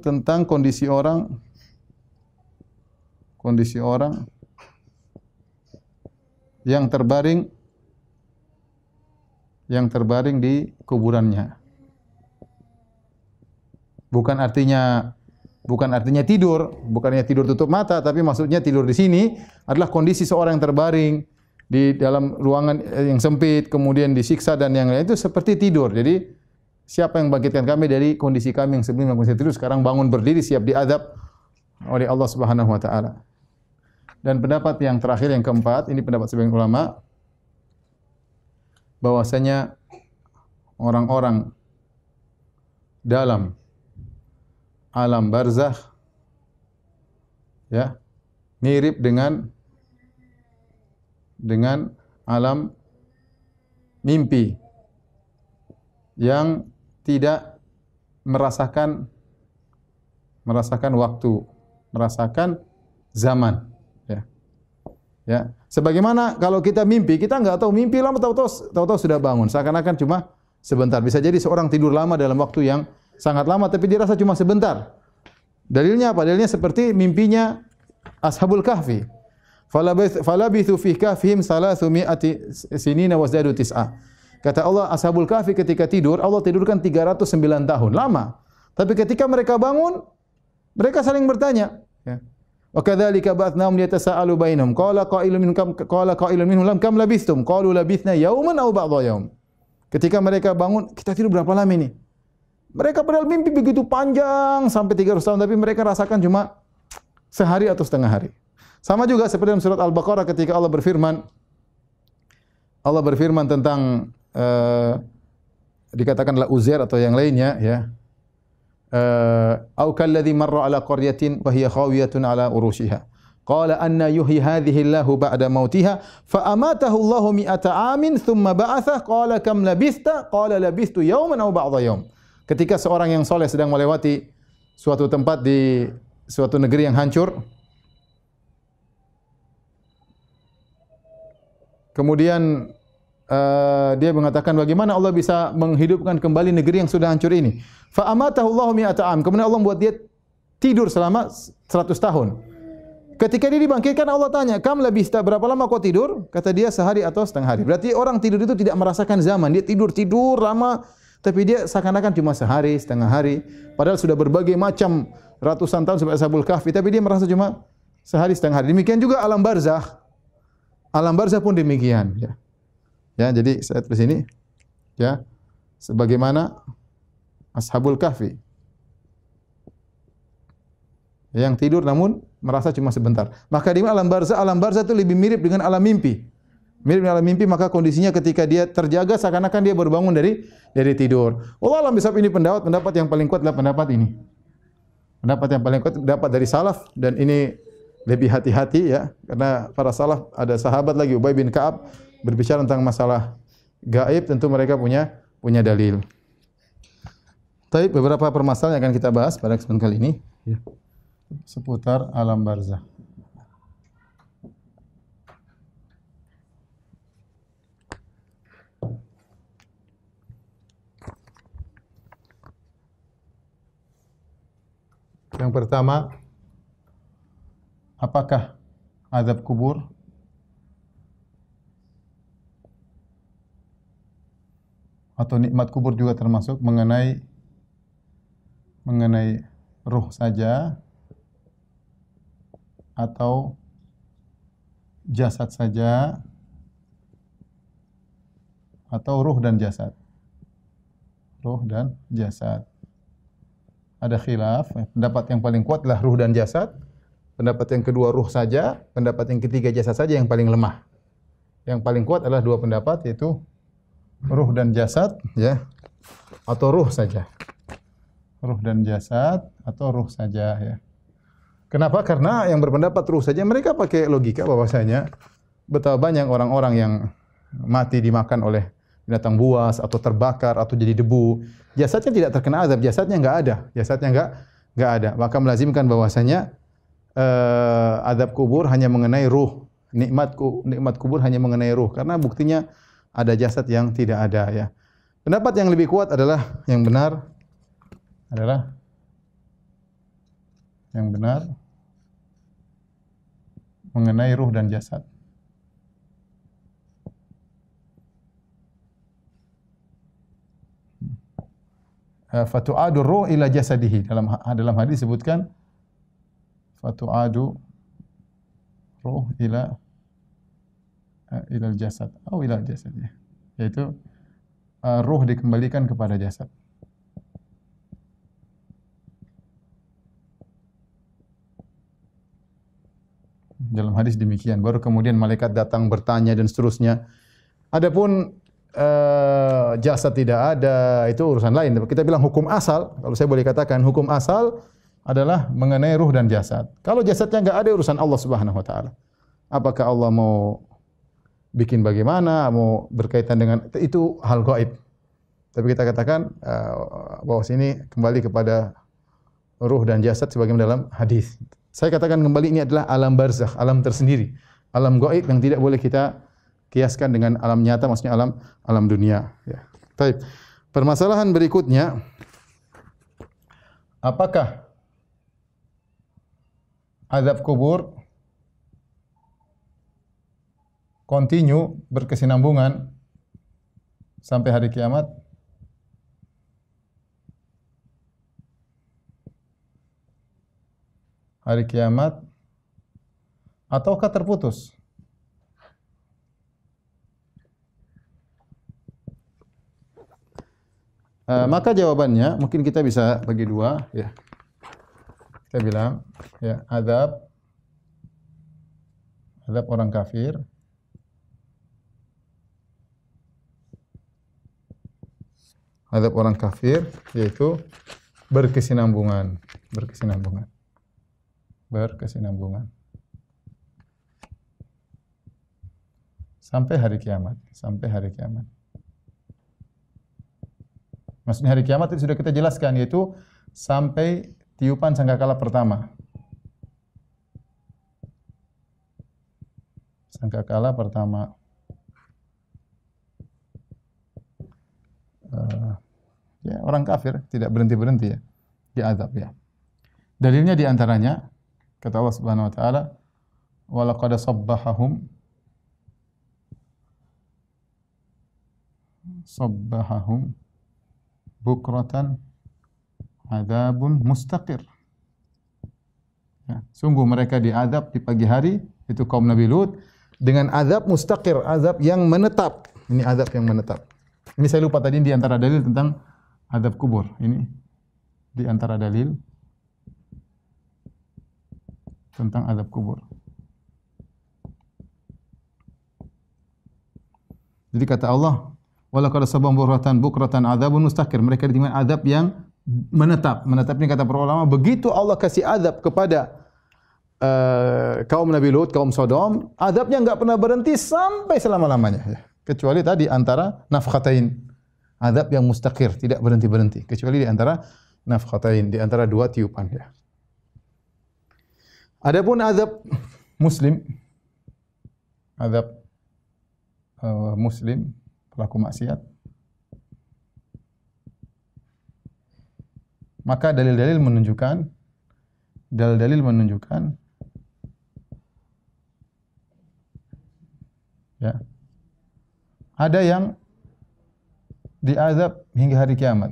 tentang kondisi orang yang terbaring di kuburannya. Bukan artinya tidur, bukannya tidur tutup mata, tapi maksudnya tidur di sini adalah kondisi seorang yang terbaring di dalam ruangan yang sempit, kemudian disiksa dan yang lain, itu seperti tidur. Jadi siapa yang bangkitkan kami dari kondisi kami yang sebelumnya kondisi tidur, sekarang bangun berdiri siap diadab oleh Allah Subhanahu wa taala. Dan pendapat yang terakhir, yang keempat, ini pendapat sebagian ulama, bahwasanya orang-orang dalam alam barzakh, ya, mirip dengan alam mimpi yang tidak merasakan waktu, merasakan zaman, ya. Ya, sebagaimana kalau kita mimpi, kita enggak tahu mimpi lama, tahu-tahu sudah bangun, seakan-akan cuma sebentar. Bisa jadi seorang tidur lama dalam waktu yang sangat lama, tapi dia rasa cuma sebentar. Dalilnya apa? Dalilnya seperti mimpinya Ashabul Kahfi. Falabithu fi kahfihim 300 sinina wazdadu tis'a. Kata Allah, Ashabul Kahfi ketika tidur, Allah tidurkan 309 tahun, lama. Tapi ketika mereka bangun, mereka saling bertanya, ya. Wa kadzalika ba'athnahum liyatasaalu bainahum qala qailun minhum lam kam labithtum qalu labithna yawman aw ba'dha yawm. Ketika mereka bangun, kita tidur berapa lama ini? Mereka padahal mimpi begitu panjang sampai 300 tahun, tapi mereka rasakan cuma sehari atau setengah hari. Sama juga seperti dalam surat Al-Baqarah ketika Allah berfirman tentang dikatakanlah Uzair atau yang lainnya, ya. Au kalladzi marra ala qaryatin wa hiya khawiyatun ala urushiha. Qala anna yuhyi hadhihi Allahu ba'da mautiha fa amatahu Allahu mi'ata amin thumma ba'atha qala kam labithta qala labithtu yawman aw ba'dha yawm. Ketika seorang yang soleh sedang melewati suatu tempat di suatu negeri yang hancur, kemudian dia mengatakan bagaimana Allah bisa menghidupkan kembali negeri yang sudah hancur ini. Fa amatahu Allahu mi'ata am. Kemudian Allah membuat dia tidur selama 100 tahun. Ketika dia dibangkitkan, Allah tanya, "Kam labista, berapa lama kau tidur?" Kata dia, "Sehari atau setengah hari." Berarti orang tidur itu tidak merasakan zaman. Dia tidur lama, tapi dia seakan-akan cuma sehari, setengah hari. Padahal sudah berbagai macam ratusan tahun sebagai Ashabul Kahfi, tapi dia merasa cuma sehari, setengah hari. Demikian juga alam barzakh. Alam barzakh pun demikian, ya. Ya, jadi saya tulis ini, ya, sebagaimana Ashabul Kahfi yang tidur namun merasa cuma sebentar. Maka di alam barzakh itu lebih mirip dengan alam mimpi. Mirip dengan alam mimpi, maka kondisinya ketika dia terjaga seakan-akan dia baru bangun dari tidur. Allah alam bisawab, ini pendapat yang paling kuat adalah pendapat ini. Pendapat yang paling kuat dapat dari salaf, dan ini lebih hati-hati, ya, karena para salaf ada sahabat lagi Ubay bin Ka'ab berbicara tentang masalah gaib, tentu mereka punya dalil. Tapi beberapa permasalahan yang akan kita bahas pada kesempatan kali ini, ya, seputar alam barzakh. Yang pertama, apakah azab kubur atau nikmat kubur juga termasuk mengenai ruh saja atau jasad saja atau ruh dan jasad. Ruh dan jasad. Ada khilaf. Pendapat yang paling kuat adalah ruh dan jasad. Pendapat yang kedua ruh saja. Pendapat yang ketiga jasad saja yang paling lemah. Yang paling kuat adalah dua pendapat, yaitu ruh dan jasad, ya, atau ruh saja. Ruh dan jasad atau ruh saja, ya. Kenapa? Karena yang berpendapat ruh saja mereka pakai logika bahwasanya betapa banyak orang-orang yang mati dimakan oleh binatang buas atau terbakar atau jadi debu. Jasadnya tidak terkena azab, jasadnya enggak ada. Jasadnya enggak ada. Maka melazimkan bahwasanya azab kubur hanya mengenai ruh. Nikmat kubur hanya mengenai ruh karena buktinya ada jasad yang tidak ada, ya. Pendapat yang lebih kuat adalah yang benar mengenai ruh dan jasad. Fatu'adu ruh ila jasadihi. Dalam hadis disebutkan fatu'adu ruh ila jasad atau ila jasad, yaitu ruh dikembalikan kepada jasad. Dalam hadis demikian. Baru kemudian malaikat datang bertanya dan seterusnya. Adapun jasad tidak ada, itu urusan lain. Kita bilang hukum asal, kalau saya boleh katakan hukum asal adalah mengenai ruh dan jasad. Kalau jasadnya enggak ada, urusan Allah Subhanahu wa taala. Apakah Allah mau bikin bagaimana, mau berkaitan dengan itu hal gaib. Tapi kita katakan bahwa sini kembali kepada ruh dan jasad sebagaimana dalam hadis. Saya katakan kembali ini adalah alam barzakh, alam tersendiri, alam gaib yang tidak boleh kita kiaskan dengan alam nyata, maksudnya alam dunia. Ya. Baik. Permasalahan berikutnya, apakah azab kubur continue, berkesinambungan sampai hari kiamat? Hari kiamat ataukah terputus? Maka jawabannya mungkin kita bisa bagi dua, ya. Kita bilang, ya, azab orang kafir, azab orang kafir yaitu berkesinambungan sampai hari kiamat, Maksudnya hari kiamat itu sudah kita jelaskan, yaitu sampai tiupan sangkakala pertama. Ya, orang kafir tidak berhenti-berhenti, ya, diazab, ya. Dalilnya di antaranya kata Allah Subhanahu wa taala, "Wa laqad sabbahahum bukratan adzabun mustaqir." Ya, sungguh mereka diazab di pagi hari, itu kaum Nabi Lut, dengan azab mustaqir, azab yang menetap. Ini azab yang menetap. Ini saya lupa tadi di antara dalil tentang azab kubur. Ini di antara dalil tentang azab kubur. Jadi kata Allah, "Walaqad sabam bukratan adzabun mustaqir." Mereka dengan azab yang menetap. Menetap ini kata para ulama, begitu Allah kasih azab kepada kaum Nabi Lut, kaum Sodom, azabnya enggak pernah berhenti sampai selama-lamanya, ya. Kecuali tadi antara nafkhatain, azab yang mustaqir, tidak berhenti-berhenti, kecuali di antara nafkhatain, di antara dua tiupan, ya. Adapun azab muslim, pelaku maksiat, maka dalil-dalil menunjukkan dalil menunjukkan ya, ada yang diazab hingga hari kiamat.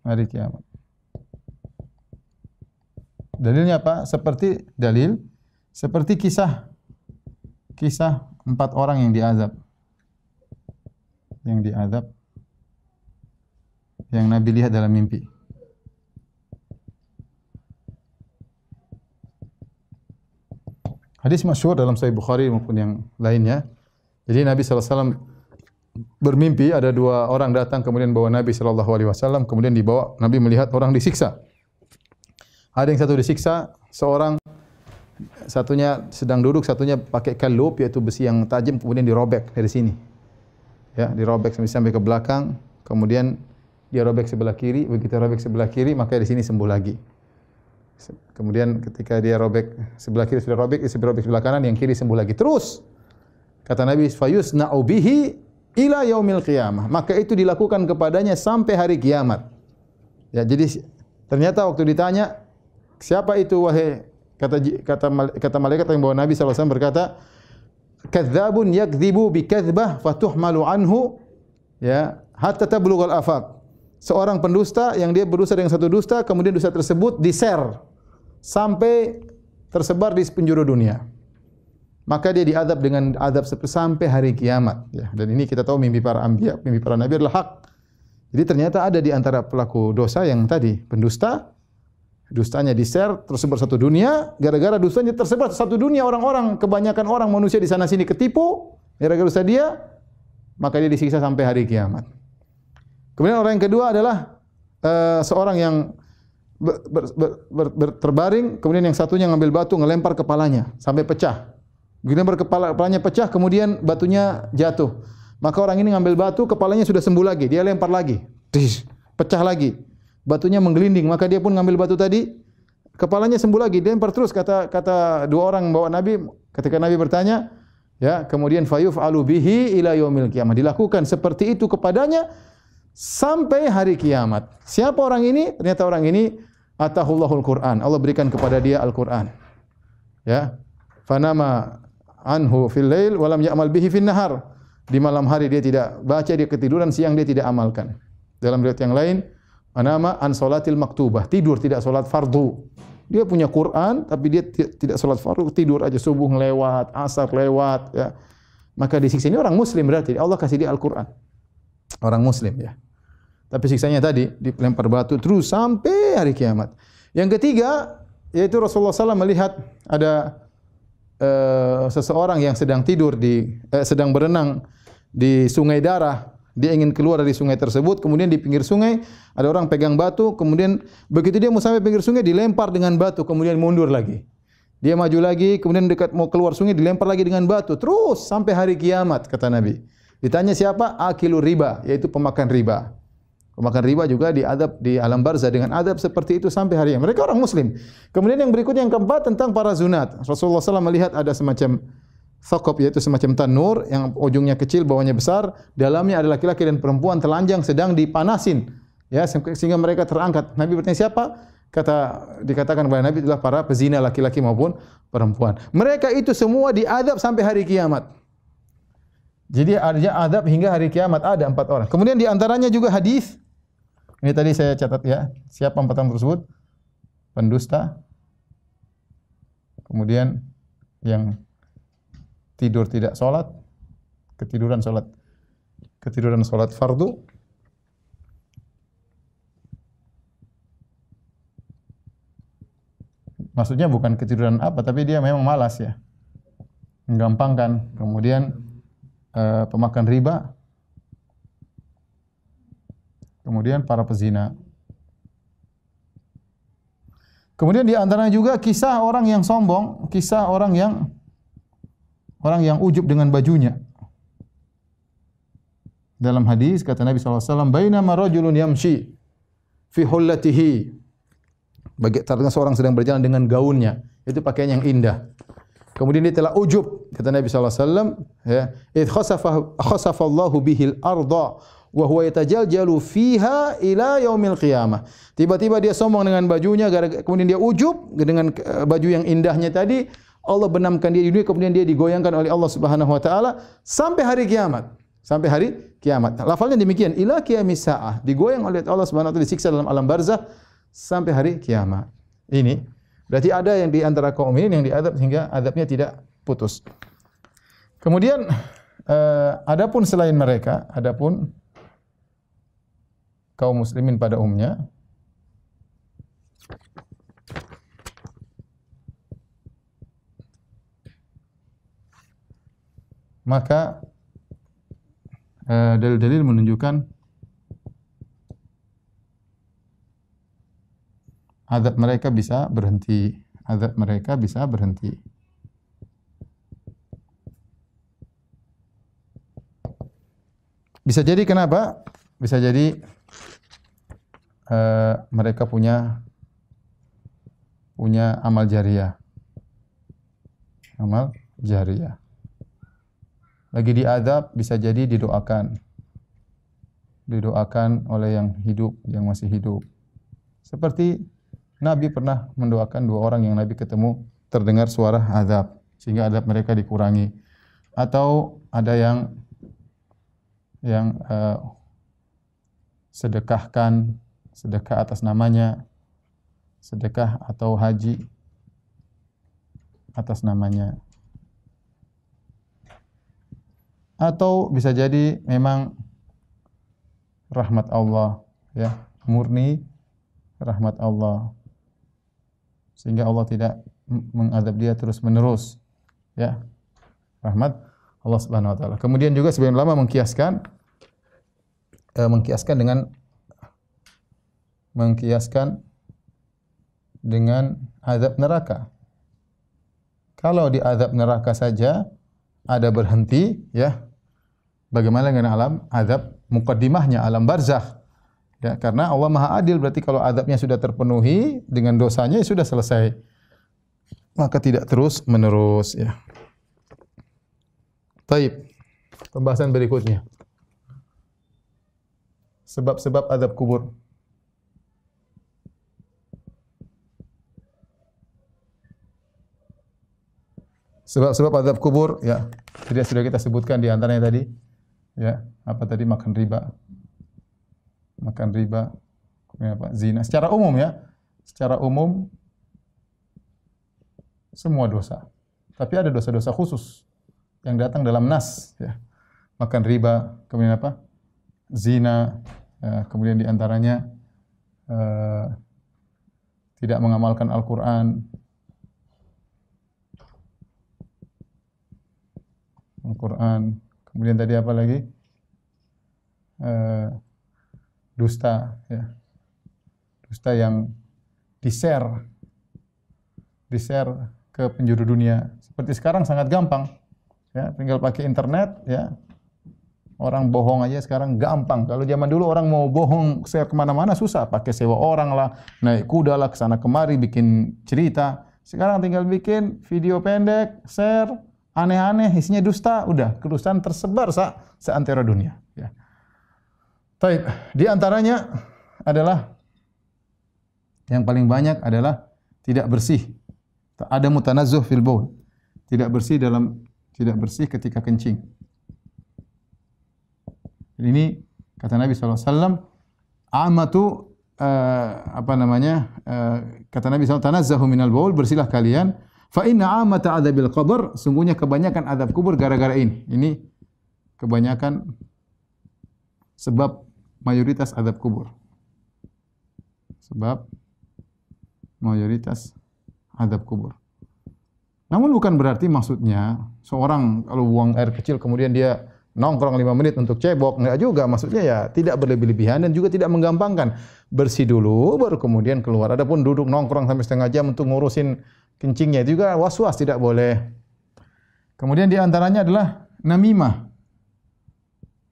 Hari kiamat. Dalilnya apa? Seperti kisah 4 orang yang diazab. Yang Nabi lihat dalam mimpi. Hadis masyhur dalam Sahih Bukhari maupun yang lainnya. Jadi Nabi SAW bermimpi, ada 2 orang datang kemudian bawa Nabi SAW, kemudian dibawa, Nabi melihat orang disiksa. Ada yang satu disiksa, satunya sedang duduk, satunya pakai kalub, yaitu besi yang tajam, kemudian dirobek dari sini. Ya, dirobek sampai ke belakang, kemudian dia robek sebelah kiri, begitu robek sebelah kiri, maka di sini sembuh lagi. Kemudian ketika dia robek sebelah kiri sudah robek, robek sebelah kanan, yang kiri sembuh lagi. Terus kata Nabi, fayusna'u bihi ila yaumil qiyamah. Maka itu dilakukan kepadanya sampai hari kiamat. Ya, jadi ternyata waktu ditanya, siapa itu wahai, kata malaikat yang bawa Nabi SAW berkata, kadzabun yakdzibu bi kadzbah fatuhmalu anhu ya hatta tablughal afaq. Seorang pendusta yang dia berdusta dengan satu dusta, kemudian dusta tersebut di-share sampai tersebar di penjuru dunia. Maka dia diazab dengan azab sampai hari kiamat. Ya, dan ini kita tahu mimpi para anbiya, mimpi para nabi adalah hak. Jadi ternyata ada di antara pelaku dosa yang tadi pendusta, dustanya di-share tersebar satu dunia, gara-gara dustanya tersebar satu dunia, orang-orang, kebanyakan orang manusia di sana sini ketipu gara-gara dosa dia, maka dia disiksa sampai hari kiamat. Kemudian orang yang kedua adalah seorang yang terbaring, kemudian yang satunya ngambil batu ngelempar kepalanya sampai pecah. Begitu kepalanya pecah, kemudian batunya jatuh. Maka orang ini ngambil batu, kepalanya sudah sembuh lagi, dia lempar lagi, pecah lagi. Batunya menggelinding, maka dia pun ngambil batu tadi, kepalanya sembuh lagi, dia lempar terus. Kata 2 orang bawa Nabi, ketika Nabi bertanya, ya, kemudian fayuf'alu bihi ila yaumil qiyamah. Dilakukan seperti itu kepadanya sampai hari kiamat. Siapa orang ini? Ternyata orang ini atahullahul Quran. Allah berikan kepada dia Al-Quran. Ya. Fanama anhu fil lail wa lam ya'mal bihi fin nahar. Di malam hari dia tidak baca, dia ketiduran, siang dia tidak amalkan. Dalam riwayat yang lain, fanama an salatil maktubah, tidur tidak salat fardu. Dia punya Quran tapi dia tidak salat fardu, tidur aja, subuh lewat, asar lewat, ya. Maka disiksa. Ini orang muslim berarti Allah kasih dia Al-Quran. Orang muslim, ya. Tapi siksanya tadi dilempar batu terus sampai hari kiamat. Yang ketiga, yaitu Rasulullah SAW melihat ada seseorang yang sedang sedang berenang di sungai darah. Dia ingin keluar dari sungai tersebut, kemudian di pinggir sungai ada orang pegang batu, kemudian begitu dia mau sampai pinggir sungai dilempar dengan batu, kemudian mundur lagi. Dia maju lagi, kemudian dekat mau keluar sungai dilempar lagi dengan batu, terus sampai hari kiamat, kata Nabi. Ditanya siapa? Akilur riba, yaitu pemakan riba. Pemakan riba juga diadab di alam barzah dengan adab seperti itu sampai hari kiamat. Mereka orang muslim. Kemudian yang berikutnya, yang keempat, tentang para zunat. Rasulullah SAW melihat ada semacam thaqab, yaitu semacam tanur yang ujungnya kecil, bawahnya besar, dalamnya ada laki-laki dan perempuan telanjang sedang dipanasin, ya, sehingga mereka terangkat. Nabi bertanya siapa? Dikatakan kepada Nabi adalah para pezina laki-laki maupun perempuan. Mereka itu semua diadab sampai hari kiamat. Jadi ada adab hingga hari kiamat, ada 4 orang. Kemudian di antaranya juga hadis. Ini tadi saya catat, ya. Siapa 4 orang tersebut? Pendusta. Kemudian yang tidur tidak salat, ketiduran salat fardu. Maksudnya bukan ketiduran apa, tapi dia memang malas, ya. Menggampangkan. Kemudian pemakan riba. Kemudian para pezina. Kemudian di antaranya juga kisah orang yang sombong, kisah orang yang ujub dengan bajunya. Dalam hadis kata Nabi SAW, bainama rajulun yamshi fi hullatihi. Bagi seorang sedang berjalan dengan gaunnya, itu pakaian yang indah. Kemudian dia telah ujub, kata Nabi SAW, ya, idh khasafa Allahu bihil arda wa huwa yatajaljalu fiha ila yaumil qiyamah. Tiba-tiba dia sombong dengan bajunya, kemudian dia ujub dengan baju yang indahnya tadi. Allah benamkan dia di dunia, kemudian dia digoyangkan oleh Allah Subhanahu wa taala sampai hari kiamat. Sampai hari kiamat. Lafalnya demikian, ila qiyamis saah, digoyang oleh Allah Subhanahu wa taala, disiksa dalam alam barzakh sampai hari kiamat. Ini berarti ada yang di antara kaum ini yang diazab sehingga azabnya tidak putus. Kemudian adapun selain mereka, adapun kaum muslimin pada umumnya, maka dalil-dalil menunjukkan azab mereka bisa berhenti. Azab mereka bisa berhenti. Bisa jadi kenapa? Bisa jadi mereka punya amal jariyah. Amal jariyah. Lagi diazab, bisa jadi didoakan. Didoakan oleh yang hidup, yang masih hidup. Seperti Nabi pernah mendoakan dua orang yang Nabi ketemu terdengar suara azab, sehingga azab mereka dikurangi. Atau ada yang sedekahkan, sedekah atas namanya, sedekah atau haji atas namanya. Atau bisa jadi memang rahmat Allah, ya, murni rahmat Allah, sehingga Allah tidak mengazab dia terus menerus, ya, rahmat Allah Subhanahu wa taala. Kemudian juga sebagian ulama mengkiaskan dengan azab neraka. Kalau di azab neraka saja ada berhenti, ya, bagaimana dengan alam azab muqaddimahnya, alam barzakh? Ya, karena Allah Maha Adil, berarti kalau azabnya sudah terpenuhi dengan dosanya ya sudah selesai. Maka tidak terus menerus, ya. Baik. Pembahasan berikutnya. Sebab-sebab azab kubur. Sebab-sebab azab kubur, ya, tidak sudah kita sebutkan di antaranya tadi, ya, apa tadi, makan riba, apa, zina. Secara umum, ya, secara umum semua dosa. Tapi ada dosa-dosa khusus yang datang dalam nas, ya. Makan riba, kemudian apa, zina, ya, kemudian di antaranya tidak mengamalkan Al-Quran. Kemudian tadi apa lagi? Dusta, ya. Dusta yang di-share ke penjuru dunia. Seperti sekarang sangat gampang, ya, tinggal pakai internet, ya. Orang bohong aja sekarang gampang. Kalau zaman dulu orang mau bohong share kemana-mana susah, pakai sewa orang lah, naik kuda lah, kesana kemari bikin cerita. Sekarang tinggal bikin video pendek, share, aneh-aneh, isinya dusta, udah, kedustaan tersebar seantero dunia, ya. Baik, di antaranya adalah yang paling banyak adalah tidak bersih. Ada mutanazzuh fil baul. Tidak bersih ketika kencing. Ini kata Nabi SAW, amatu kata Nabi SAW, tanazzahu minal baul, bersihlah kalian. Fa inna amata adzabil qabr, sungguhnya kebanyakan azab kubur gara-gara ini. Ini kebanyakan sebab mayoritas azab kubur. Sebab mayoritas azab kubur. Namun bukan berarti maksudnya seorang kalau buang air kecil kemudian dia nongkrong 5 menit untuk cebok, enggak juga. Maksudnya ya tidak berlebih-lebihan dan juga tidak menggampangkan. Bersih dulu baru kemudian keluar. Adapun duduk nongkrong sampai setengah jam untuk ngurusin kencingnya juga was-was, tidak boleh. Kemudian di antaranya adalah namimah.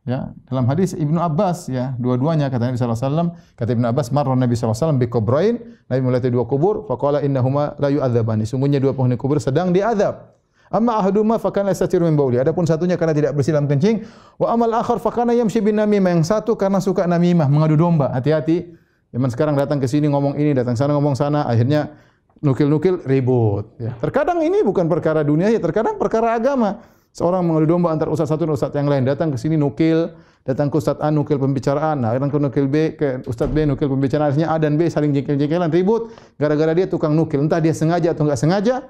Ya, dalam hadis Ibnu Abbas, ya, dua-duanya kata Nabi sallallahu alaihi wasallam, kata Ibnu Abbas, marra Nabi sallallahu alaihi wasallam bi qubrain, Nabi melihat dua kubur, faqala innahuma la yu'adzabani, sungguhnya dua penghuni kubur sedang diazab. Amma ahaduhuma fa kana yastatiru min bauli. Adapun satunya karena tidak bersih dalam kencing, wa amal akhar fa kana yamshi bin namimah. Yang satu karena suka namimah, mengadu domba. Hati-hati. Zaman sekarang datang ke sini ngomong ini, datang sana ngomong sana, akhirnya nukil-nukil ribut. Ya. Terkadang ini bukan perkara dunia, ya terkadang perkara agama. Seorang mengadu domba antar ustaz satu dan ustaz yang lain, datang ke sini nukil, datang ke ustaz A nukil pembicaraan, datang ke nukil B, ke ustaz B nukil pembicaraan, akhirnya A dan B saling jengkel-jengkelan, ribut gara-gara dia tukang nukil. Entah dia sengaja atau enggak sengaja.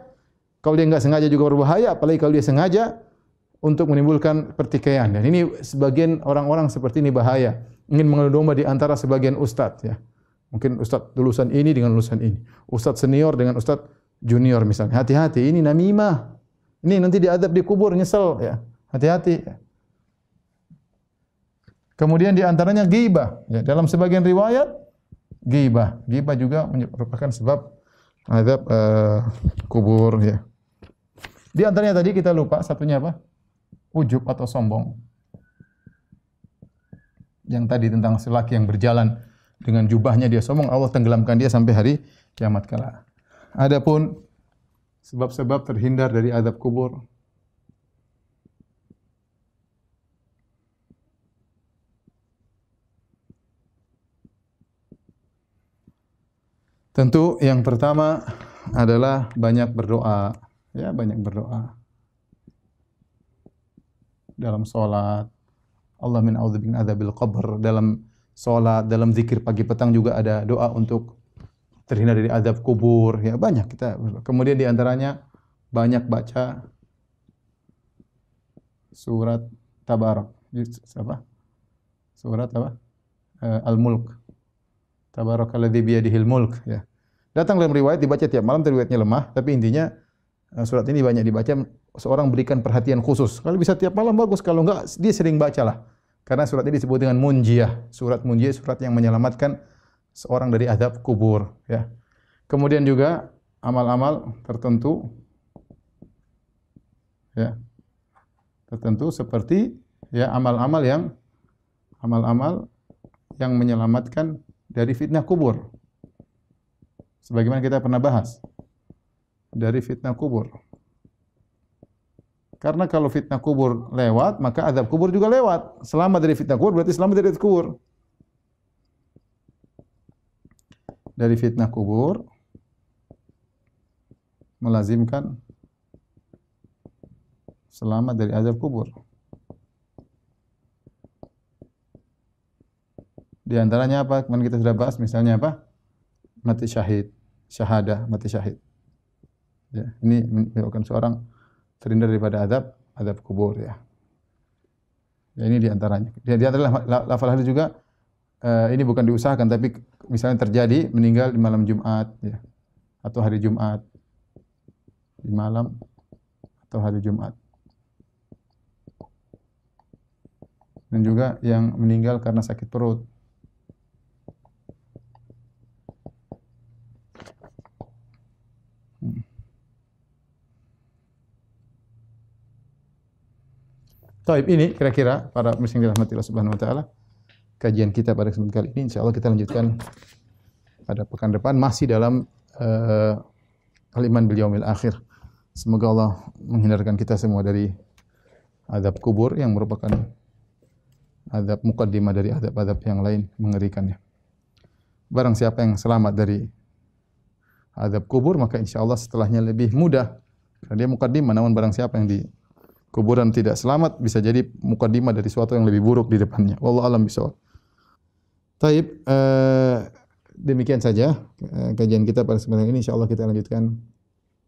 Kalau dia enggak sengaja juga berbahaya, apalagi kalau dia sengaja untuk menimbulkan pertikaian. Dan ini sebagian orang-orang seperti ini bahaya, ingin mengadu domba di antara sebagian ustaz, ya. Mungkin ustaz lulusan ini dengan lulusan ini, ustaz senior dengan ustaz junior misalnya. Hati-hati, ini namimah. Ini nanti diadab di kubur, nyesel, ya. Hati-hati. Kemudian di antaranya ghibah. Ya, dalam sebagian riwayat ghibah. Ghibah juga merupakan sebab adab kubur. Ya. Di antaranya tadi kita lupa satunya apa? Ujub atau sombong. Yang tadi tentang lelaki yang berjalan dengan jubahnya dia sombong, Allah tenggelamkan dia sampai hari kiamat kala. Adapun sebab-sebab terhindar dari azab kubur. Tentu yang pertama adalah banyak berdoa, ya, banyak berdoa. Dalam salat, Allah min a'udzubika min adzabil qabr, dalam salat, dalam zikir pagi petang juga ada doa untuk terhindar dari azab kubur, ya banyak kita. Kemudian di antaranya banyak baca surat Tabarak. Apa? Surat apa? Al-Mulk. Tabarakalladzi biyadihil mulk, ya. Datang dalam riwayat dibaca tiap malam, riwayatnya lemah, tapi intinya surat ini banyak dibaca, seorang berikan perhatian khusus. Kalau bisa tiap malam bagus, kalau enggak dia sering bacalah. Karena surat ini disebut dengan munjiyah. Surat munjiyah, surat yang menyelamatkan seorang dari azab kubur, ya. Kemudian juga amal-amal tertentu, ya, tertentu seperti ya amal-amal yang menyelamatkan dari fitnah kubur. Sebagaimana kita pernah bahas dari fitnah kubur. Karena kalau fitnah kubur lewat, maka azab kubur juga lewat. Selamat dari fitnah kubur berarti selamat dari azab kubur. Dari fitnah kubur melazimkan selamat dari azab kubur. Di antaranya apa? Kemarin kita sudah bahas, misalnya apa? Mati syahid, syahadah, mati syahid. Ya, ini menyebabkan seorang terhindar daripada azab kubur, ya. Ya, ini di antaranya. Di antara lafal hadis juga ini bukan diusahakan, tapi misalnya terjadi meninggal di malam Jumat, ya, atau hari Jumat, di malam atau hari Jumat. Dan juga yang meninggal karena sakit perut. Taib, ini kira-kira para muslim dirahmati Allah Subhanahu wa taala kajian kita pada kesempatan kali ini. Insyaallah kita lanjutkan pada pekan depan masih dalam al-iman bil yaumil akhir. Semoga Allah menghindarkan kita semua dari azab kubur yang merupakan azab muqaddimah dari azab-azab yang lain mengerikannya. Barang siapa yang selamat dari azab kubur, maka insyaallah setelahnya lebih mudah. Karena dia muqaddimah, namun barang siapa yang di kuburan tidak selamat, bisa jadi mukaddimah dari sesuatu yang lebih buruk di depannya. Wallahu a'lam bishawab. Taib, demikian saja kajian kita pada kesempatan ini. Insyaallah kita lanjutkan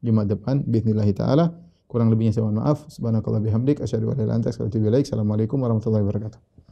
Jumat depan باذنillah taala. Kurang lebihnya saya mohon maaf. Subhanakallah bihamdik asyhadu an la ilaha illa anta astaghfiruka wa atubu ilaik. Assalamualaikum warahmatullahi wabarakatuh.